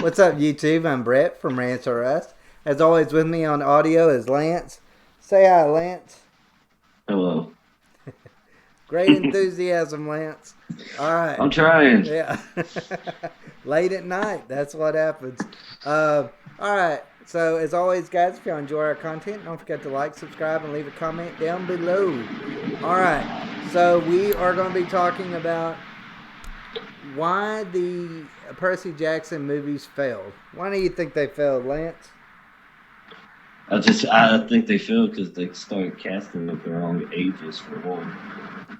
What's up, YouTube? I'm Brett from Rants. As always, with me on audio is Lance. Say hi, Lance. Hello. Great enthusiasm, Lance. All right. I'm trying. Yeah. Late at night. That's what happens. All right. So, as always, guys, if you enjoy our content, don't forget to like, subscribe, and leave a comment down below. All right. So, we are going to be talking about why the Percy Jackson movies failed. Why do you think they failed, Lance? I think they failed because they started casting at the wrong ages for one.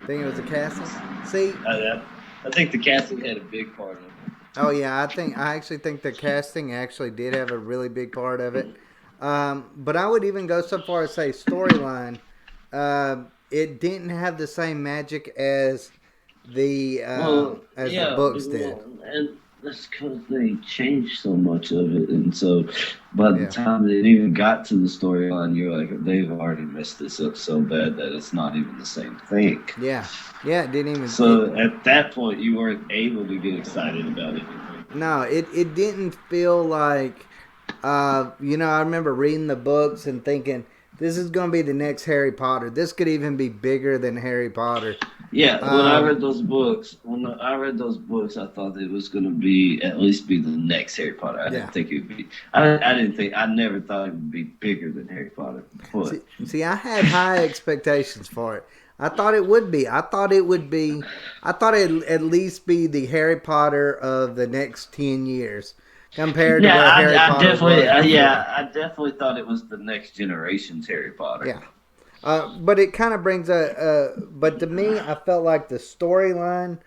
Think it was a casting? See, I think the casting had a big part of it. oh yeah, I actually think the casting actually did have a really big part of it. But I would even go so far as say storyline. It didn't have the same magic as the books did. And that's because they changed so much of it, and so by the Yeah, time they even got to the storyline, you're like, they've already messed this up so bad that it's not even the same thing. yeah, yeah. It didn't even. So at that point, you weren't able to get excited about it. No, it didn't feel like. I remember reading the books and thinking this is going to be the next Harry Potter. This could even be bigger than Harry Potter. Yeah, when I read those books, I thought it was going to be at least be the next Harry Potter. I didn't think it would be. I never thought it would be bigger than Harry Potter. But See, I had high expectations for it. I thought it would be. I thought it'd at least be the Harry Potter of the next 10 years compared to what Harry Potter was. I definitely thought it was the next generation's Harry Potter. Yeah. But it kind of brings but to me, I felt like the storyline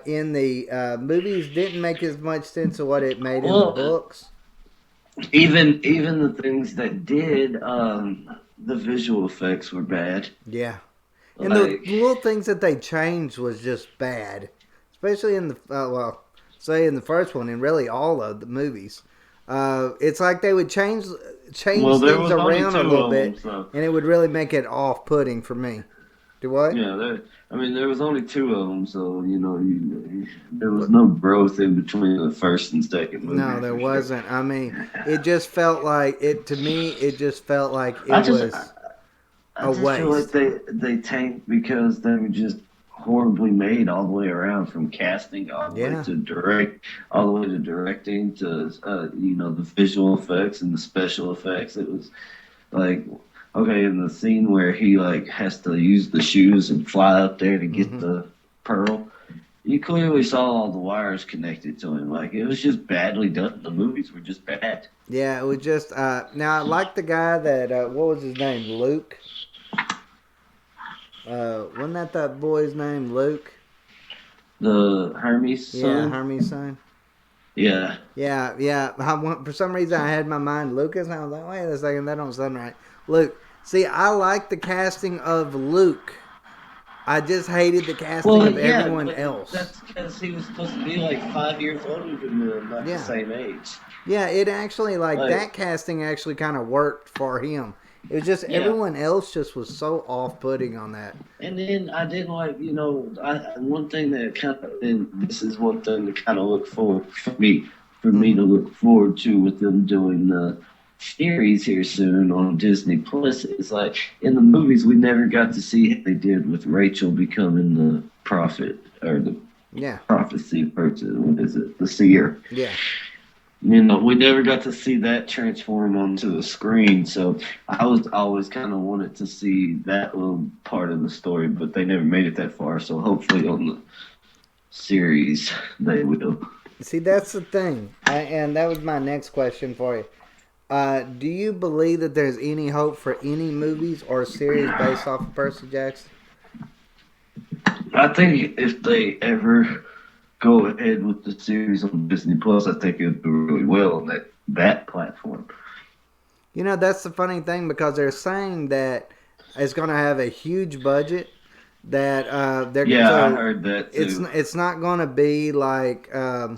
in the movies didn't make as much sense of what it made in the books. Even the things that did, the visual effects were bad. Yeah. And the little things that they changed was just bad. Especially in the, say in the first one and really all of the movies. It's like they would change things around a little bit, and it would really make it off-putting for me. Do what? Yeah, there was only two of them, so there was no growth in between the first and second movie. No, there wasn't. Sure. I mean, it just felt like it to me. It just felt like it was a waste. I feel like they tanked because they were just horribly made all the way around, from casting all the way to directing to the visual effects and the special effects. It was like, okay, in the scene where he like has to use the shoes and fly up there to get the pearl, you clearly saw all the wires connected to him. Like, it was just badly done. The movies were just bad. Yeah, it was just now I like the guy that what was his name, Luke. Wasn't that boy's name, Luke? The Hermes son? Yeah, Hermes' son. Yeah. Yeah. For some reason, I had in my mind Lucas, and I was like, wait a second, that don't sound right. Luke. See, I like the casting of Luke. I just hated the casting of everyone else. That's because he was supposed to be like 5 years older than them, not the same age. Yeah, it actually, that casting actually kind of worked for him. It was just everyone else just was so off-putting on that. And then I didn't like, one thing that kind of, and this is one thing to kind of look forward for me to look forward to with them doing the series here soon on Disney Plus. Is like, in the movies we never got to see what they did with Rachel becoming the prophet or the prophecy person. What is it? The seer. Yeah. We never got to see that transform onto the screen, so I was always kind of wanted to see that little part of the story, but they never made it that far, so hopefully on the series they will. See, that's the thing, and that was my next question for you. Do you believe that there's any hope for any movies or series based off of Percy Jackson? I think if they ever go ahead with the series on Disney Plus, I think it would do really well on that platform. That's the funny thing, because they're saying that it's going to have a huge budget. That they're I heard that too. It's not going to be like a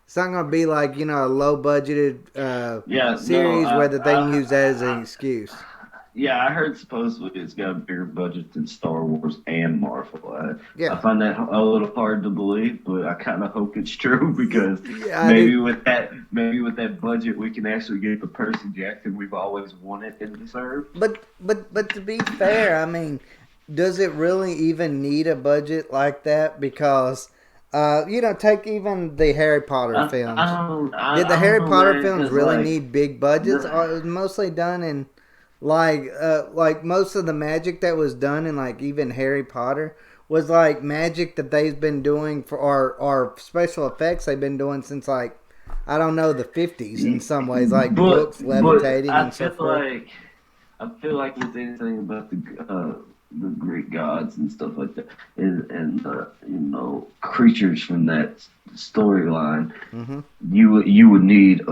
low budgeted series where they can use that as an excuse. Yeah, I heard supposedly it's got a bigger budget than Star Wars and Marvel. I Yeah. find that a little hard to believe, but I kind of hope it's true because Yeah, I do. maybe with that budget we can actually get the Percy Jackson we've always wanted and deserved. But to be fair, I mean, does it really even need a budget like that? Because take even the Harry Potter films. Did the I don't Harry know, Potter man, films because really like need big budgets? the Or it was mostly done in like most of the magic that was done in like even Harry Potter was like magic that they've been doing for or special effects they've been doing since like I don't know the 50s in some ways, like books but levitating I and so feel forth. like I feel like with anything about the Greek gods and stuff like that, and creatures from that storyline, Hmm. you would need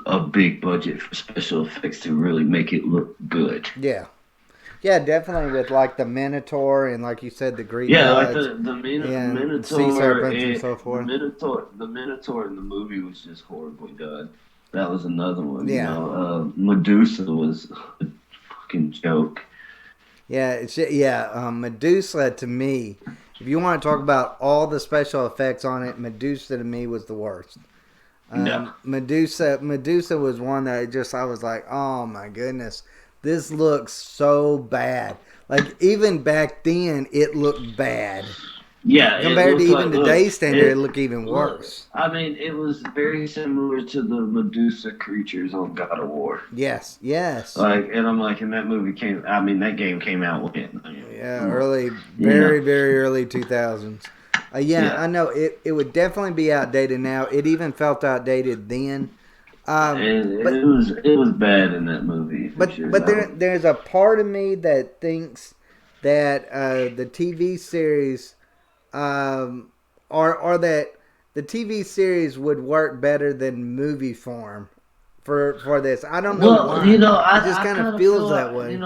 a big budget for special effects to really make it look good. Yeah. Yeah, definitely with like the Minotaur and like you said, the Greek Yeah, like gods the and sea Minotaur, serpents and so forth. The Minotaur in the movie was just horribly done. That was another one, Yeah. Medusa was a fucking joke. Yeah, Medusa to me, if you want to talk about all the special effects on it, Medusa to me was the worst. Yeah. Medusa was one that I was like, oh my goodness, this looks so bad. Like even back then, it looked bad. Yeah, it Compared to looks even like today's standard, it looked even worse. I mean, it was very similar to the Medusa creatures on God of War. Yes, yes. And I'm like, and that movie came. I mean, that game came out when? I mean, Yeah, come on, you know, very, very early 2000s. Yeah, yeah. I know. It would definitely be outdated now. It even felt outdated then. And But it was bad in that movie for sure. there's a part of me that thinks that the TV series or that the TV series would work better than movie form for this. I don't know Well, why. It just I kind kind of of feel feels that like, way.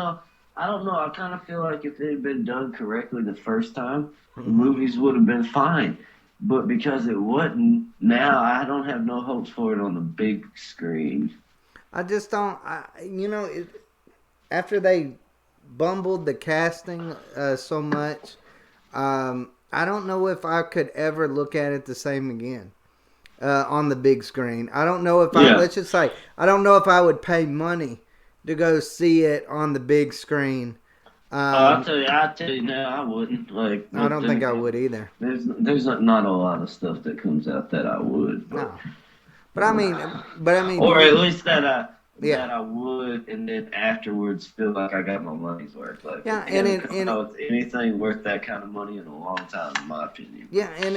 I don't know. I kind of feel like if it had been done correctly the first time, the Hmm. movies would have been fine. But because it wasn't, now I don't have no hopes for it on the big screen. I just don't. After they bumbled the casting so much, I don't know if I could ever look at it the same again on the big screen. I don't know if Yeah. let's just say, I don't know if I would pay money to go see it on the big screen. Oh, Um, I'll tell you now, I wouldn't. I But don't then think I again, would either. there's not a lot of stuff that comes out that I would, but No, but I mean, or at least that yeah, I would, and then afterwards feel like I got my money's worth. Like yeah, they haven't come out with anything worth that kind of money in a long time, in my opinion. yeah, and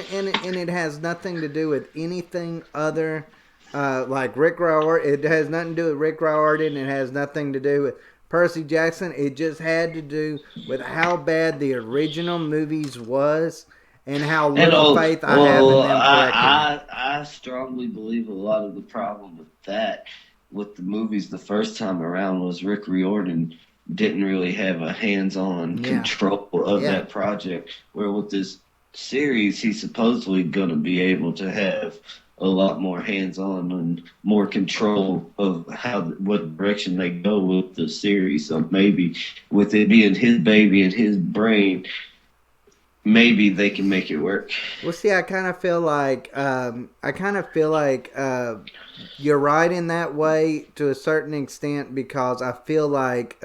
it has nothing to do with anything other like Rick Riordan. It has nothing to do with Rick Riordan. It has nothing to do with Percy Jackson. It just had to do with how bad the original movies was and how And little faith I have in them correcting it. I strongly believe a lot of the problem with that, with the movies the first time around, was Rick Riordan didn't really have a hands-on Yeah, control of yeah, that project. Where with this series, he's supposedly going to be able to have a lot more hands-on and more control of what direction they go with the series. So maybe with it being his baby and his brain, maybe they can make it work. Well, see, I kind of feel like you're right in that way to a certain extent because I feel like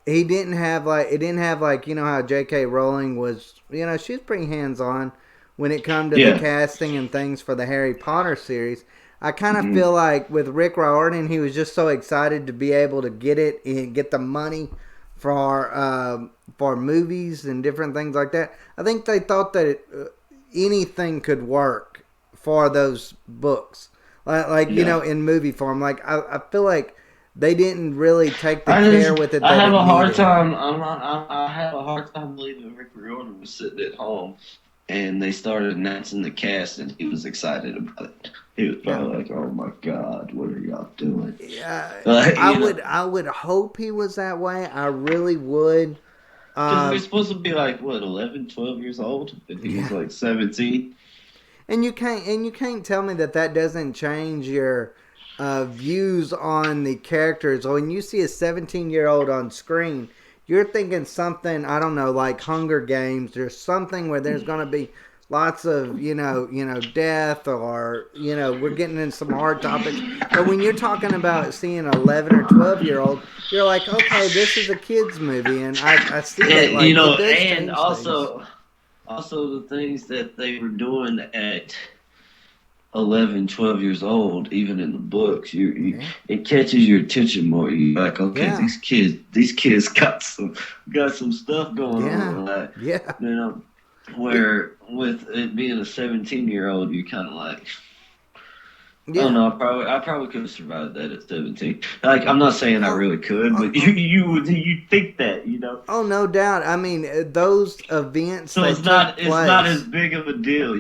he didn't have like it didn't have like how J.K. Rowling was she's pretty hands on when it come to the Yeah. casting and things for the Harry Potter series. I kind of Hmm. feel like with Rick Riordan, he was just so excited to be able to get it and get the money for movies and different things like that. I think they thought that anything could work for those books, Yeah. in movie form. Like I feel like they didn't really take the I care just with it I that have it a hard needed. time. I have a hard time believing Rick Riordan was sitting at home and they started announcing the cast and he was excited about it. He was Yeah. probably like, "Oh my God, what are y'all doing?" Yeah, Like, you know, I would hope he was that way. I really would. because they're Um, supposed to be like what 11, 12 years old, and he was yeah, like 17. and you can't tell me that doesn't change your views on the characters. When you see a 17-year-old on screen, you're thinking something, I don't know, like Hunger Games or something where there's going to be lots of, death or, we're getting into some hard topics. But when you're talking about seeing an 11 or 12-year-old, you're like, okay, this is a kid's movie. And I see that, like, it does and change also the things that they were doing at 11, 12 years old, even in the books, it catches your attention more. You're like, okay, these kids got some stuff going on. Like, where with it being a 17-year-old, you're kind of like, I don't know. I probably could have survived that at 17. Like, I'm not saying I really could, but you think that, Oh, no doubt. I mean, those events. So it's not as big of a deal,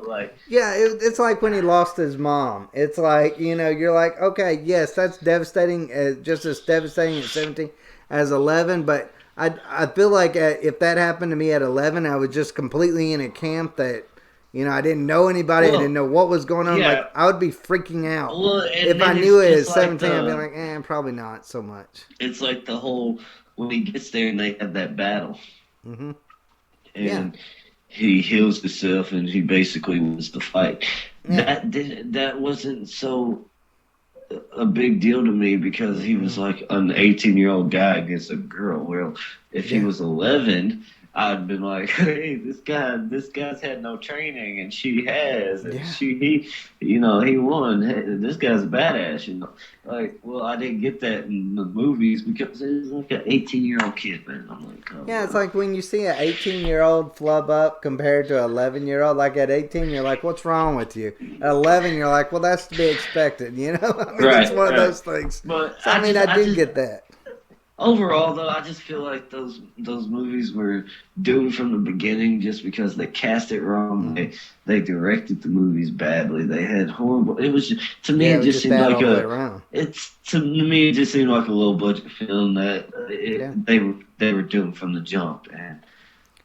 Like, it's like when he lost his mom. It's like, you're like, okay, yes, that's devastating, just as devastating at 17 as 11. But I feel like if that happened to me at 11, I was just completely in a camp that. I didn't know anybody. I didn't know what was going on. Yeah. Like, I would be freaking out. If I knew it at 17, I'd be like, probably not so much. It's like the whole, when he gets there and they have that battle. Mm-hmm. And he heals himself and he basically wins the fight. Yeah. That wasn't so a big deal to me because he was like an 18-year-old guy against a girl. Well, if he was 11... I'd been like, hey, this guy's had no training, and she has, and he won. Hey, this guy's a badass, Like, well, I didn't get that in the movies because it was like an 18-year-old kid, man. I'm like, oh, it's like when you see an 18-year-old flub up compared to an 11-year-old. Like at 18, you're like, what's wrong with you? At 11, you're like, well, that's to be expected, I mean, it's one of those things. But so, I didn't get that. Overall, though, I just feel like those movies were doomed from the beginning just because they cast it wrong. They directed the movies badly. They had horrible. It was to me. It just seemed like it just seemed like a low budget film that they were doomed from the jump. And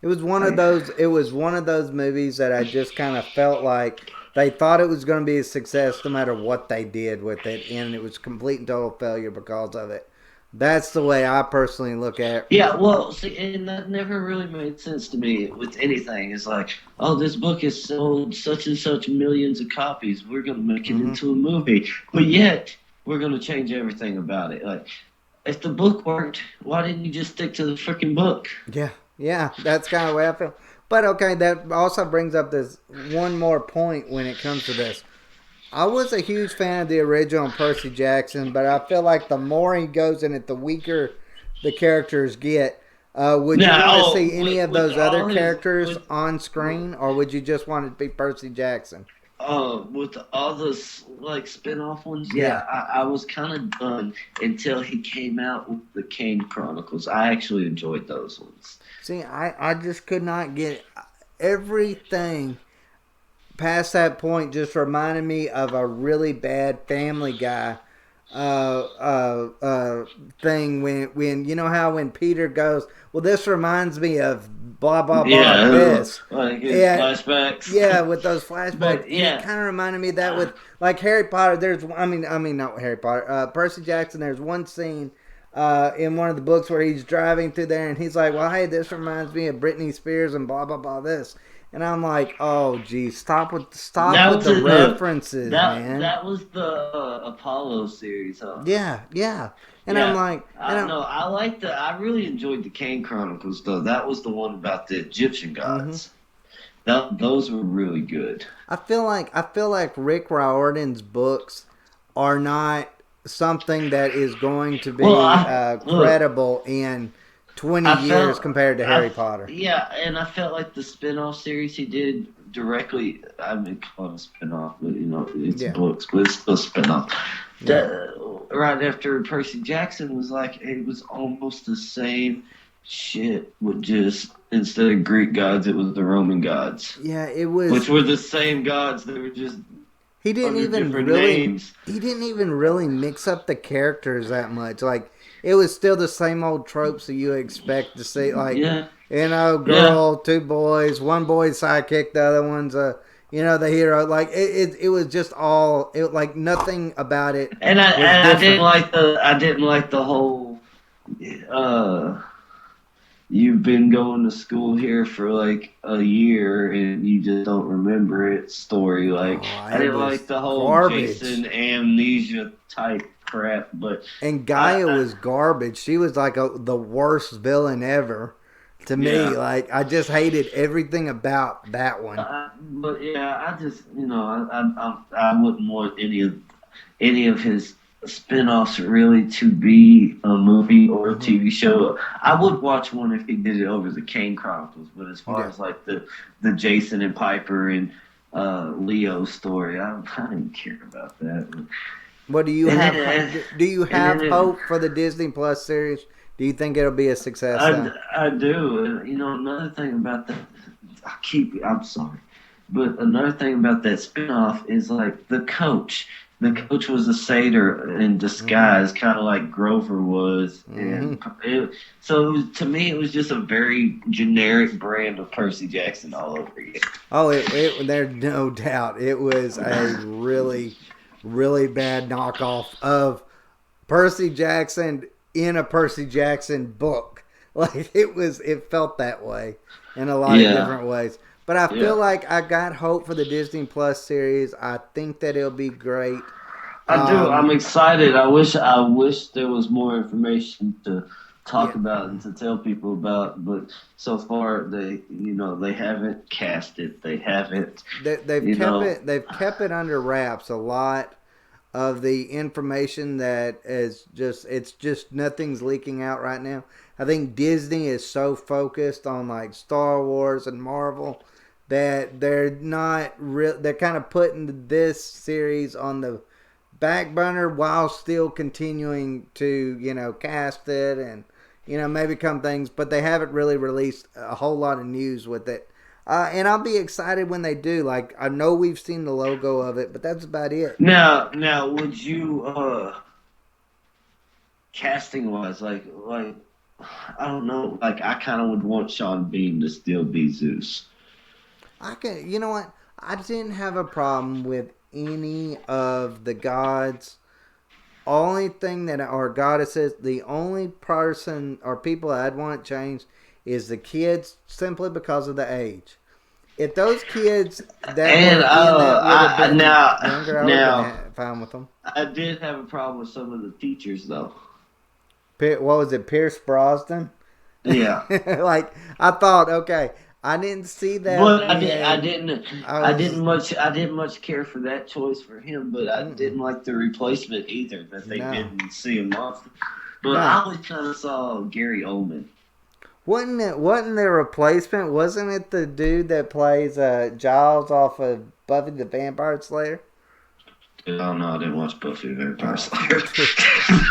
it was one of those. It was one of those movies that I just kind of felt like they thought it was going to be a success no matter what they did with it, and it was complete and total failure because of it. That's the way I personally look at it. Yeah, well, see, and that never really made sense to me with anything. It's like, oh, this book has sold such and such millions of copies. We're going to make it into a movie. But yet, we're going to change everything about it. Like, if the book worked, why didn't you just stick to the freaking book? Yeah, that's kind of the way I feel. But, okay, that also brings up this one more point when it comes to this. I was a huge fan of the original Percy Jackson, but I feel like the more he goes in it, the weaker the characters get. Would you want to see any of those other characters on screen, or would you just want it to be Percy Jackson? With all those spin-off ones, I was kind of done until he came out with the Kane Chronicles. I actually enjoyed those ones. See, I just could not get everything past that point. Just reminded me of a really bad Family Guy thing when you know how when Peter goes, well, this reminds me of blah blah blah this flashbacks. Yeah, with those flashbacks. But, it kind of reminded me of that with like Harry Potter. There's I mean not Harry Potter. Percy Jackson. There's one scene in one of the books where he's driving through there and he's like, well, hey, this reminds me of Britney Spears and blah blah blah this. And I'm like, oh, geez, stop with the references, man. That was the Apollo series, huh? Yeah. And I'm like, I really enjoyed the Kane Chronicles, though. That was the one about the Egyptian gods. Mm-hmm. Those were really good. I feel like Rick Riordan's books are not something that is going to be credible in 20 years compared to Harry Potter. Yeah, and I felt like the spin-off series he did directly, I mean, call it a spin-off, but it's books, but it's still a spin-off. Yeah. Right after Percy Jackson was it was almost the same shit with just, instead of Greek gods, it was the Roman gods. Yeah, it was. Which were the same gods, they were just He didn't even really mix up the characters that much. Like, it was still the same old tropes that you expect to see. Like, girl, two boys, one boy's sidekick, the other one's a, the hero. Like it was just all like nothing about it And was different. I didn't like the whole. Uh, you've been going to school here for like a year and you just don't remember it story. Like Oh, I it didn't was like the whole garbage. Jason amnesia type crap, but And I, Gaia I was garbage. She was like the worst villain ever to me. yeah. Like I just hated everything about that one. But yeah, I just I wouldn't want any of his spin-offs really to be a movie or a Hmm. TV show. I would watch one if he did it over the Kane Chronicles, but as far Yeah. as like the Jason and Piper and Leo story, I didn't care about that. What do you And have? then Do you and have then hope for the Disney Plus series? Do you think it'll be a success though? I do. And another thing about that, I'm sorry, but another thing about that spinoff is like the coach. The coach was a satyr in Hmm. disguise, kind of like Grover was, Hmm. and so to me, it was just a very generic brand of Percy Jackson all over again. Oh, there's no doubt it was a really, really bad knockoff of Percy Jackson in a Percy Jackson book. Like it felt that way in a lot of Yeah, different ways. But I feel yeah. like I got hope for the Disney Plus series. I think that it'll be great. I do. I'm Um, excited. I wish there was more information to yeah, talk about and to tell people about, but so far they haven't cast it. They haven't, they've you kept know. it. They've kept it under wraps. A lot of the information that is it's just nothing's leaking out right now. I think Disney is so focused on like Star Wars and Marvel that they're not real. They're kind of putting this series on the back burner while still continuing to cast it and maybe come things, but they haven't really released a whole lot of news with it. And I'll be excited when they do. Like I know we've seen the logo of it, but that's about it. Now, would you casting wise, like I don't know, like I kind of would want Sean Bean to still be Zeus. I can, you know what? I didn't have a problem with any of the gods. Only thing that our goddesses, the only person or people I'd want changed is the kids simply because of the age. If those kids that And were in that would have been younger, I would have been now fine with them. I did have a problem with some of the teachers though. What was it, Pierce Brosnan? Yeah. Like I thought, okay, I didn't see that But when I was I didn't much care for that choice for him, but I mm-mm, didn't like the replacement either that they no, didn't see him off. But no. I always kind of saw Gary Oldman. Wasn't their replacement? Wasn't it the dude that plays Giles off of Buffy the Vampire Slayer? Oh no, I didn't watch Buffy the Vampire Oh, Slayer.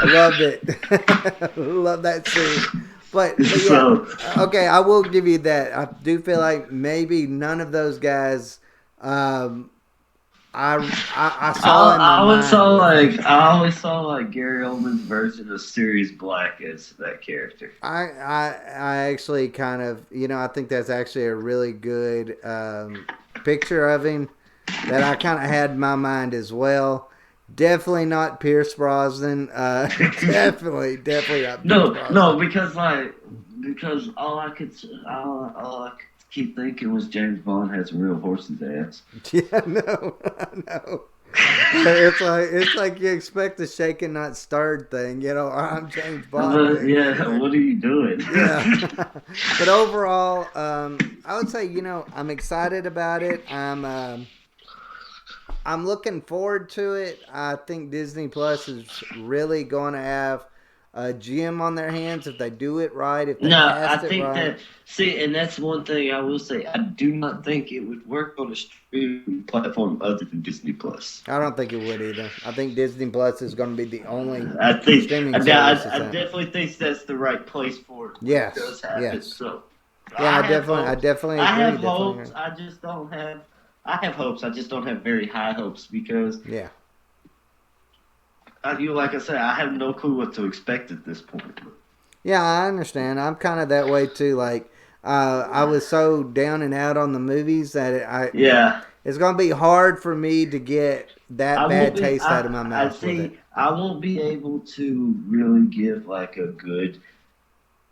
I loved it. Love that series. But yeah, So okay, I will give you that. I do feel like maybe none of those guys um, I saw in my mind with them. I always saw like Gary Oldman's version of Sirius Black as that character. I actually kind of I think that's actually a really good picture of him that I kind of had in my mind as well. Definitely not Pierce Brosnan. Definitely not Pierce No, Brosnan. because all I could keep thinking was James Bond has a real horse's ass. Yeah, no, no. It's like you expect the shaken not stirred thing. I'm James Bond But thing right yeah, there. what are you doing? Yeah. But overall, I would say I'm excited about it. I'm looking forward to it. I think Disney Plus is really going to have a gem on their hands if they do it right, if they No, I cast it think right. that see, and that's one thing I will say. I do not think it would work on a streaming platform other than Disney Plus. I don't think it would either. I think Disney Plus is going to be the only I streaming service that's happening. definitely think that's the right place for it when it Yes, does happen. yes. So Yeah, I have I hopes. definitely I agree. have Definitely hopes. agree. I have hopes. I just don't have very high hopes because Yeah. like I said, I have no clue what to expect at this point. Yeah, I understand. I'm kind of that way too. Like, I was so down and out on the movies that Yeah, it's gonna be hard for me to get that bad taste out of my mouth with it. I won't be able to really give like a good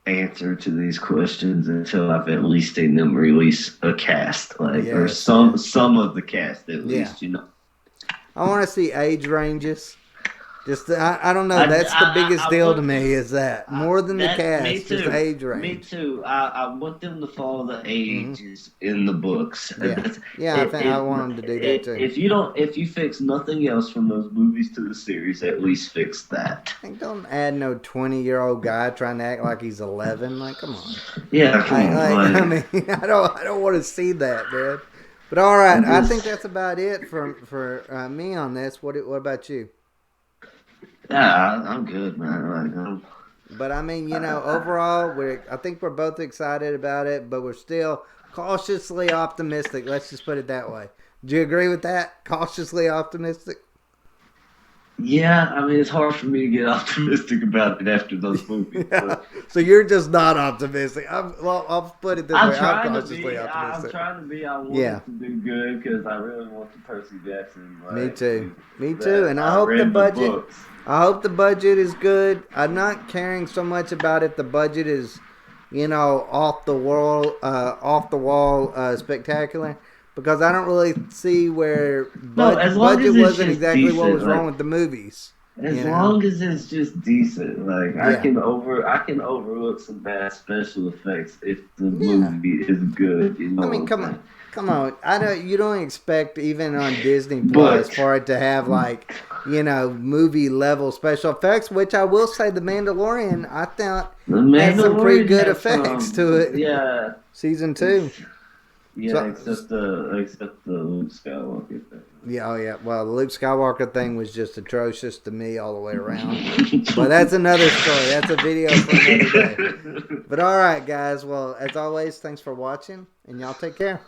answer to these questions until I've at least seen them release a cast, like or some of the cast at least, you know. I want to see age ranges. Just I don't know. That's the biggest deal to me. Is that more than the cast? Just age range. Me too. I want them to follow the ages in the books. Yeah, I want them to do that too. If you fix nothing else from those movies to the series, at least fix that. Don't add no 20-year-old guy trying to act like he's 11. Like, come on. Yeah, come on. I mean, I don't want to see that, man. But all right, I think that's about it for me on this. What about you? Yeah, I'm good, man. But I mean, overall, I think we're both excited about it, but we're still cautiously optimistic. Let's just put it that way. Do you agree with that? Cautiously optimistic? Yeah, I mean, it's hard for me to get optimistic about it after those movies. Yeah. So you're just not optimistic. I'll put it this way. I'm cautiously optimistic. I'm trying to be. I want it to do good because I really want the Percy Jackson. Me too. And I hope the budget. I hope the budget is good. I'm not caring so much about if the budget is, off the wall, spectacular. Because I don't really see where budget wasn't exactly what was wrong with the movies. As long as it's just decent, I can overlook some bad special effects if the movie is good. I mean, come on. You don't expect even on Disney Plus for it to have movie level special effects. Which I will say, The Mandalorian, I thought had some pretty good effects to it. Yeah, season 2. Yeah, except the Luke Skywalker thing. Yeah, Well, the Luke Skywalker thing was just atrocious to me all the way around. But that's another story. That's a video for another day. But all right, guys. Well, as always, thanks for watching, and y'all take care.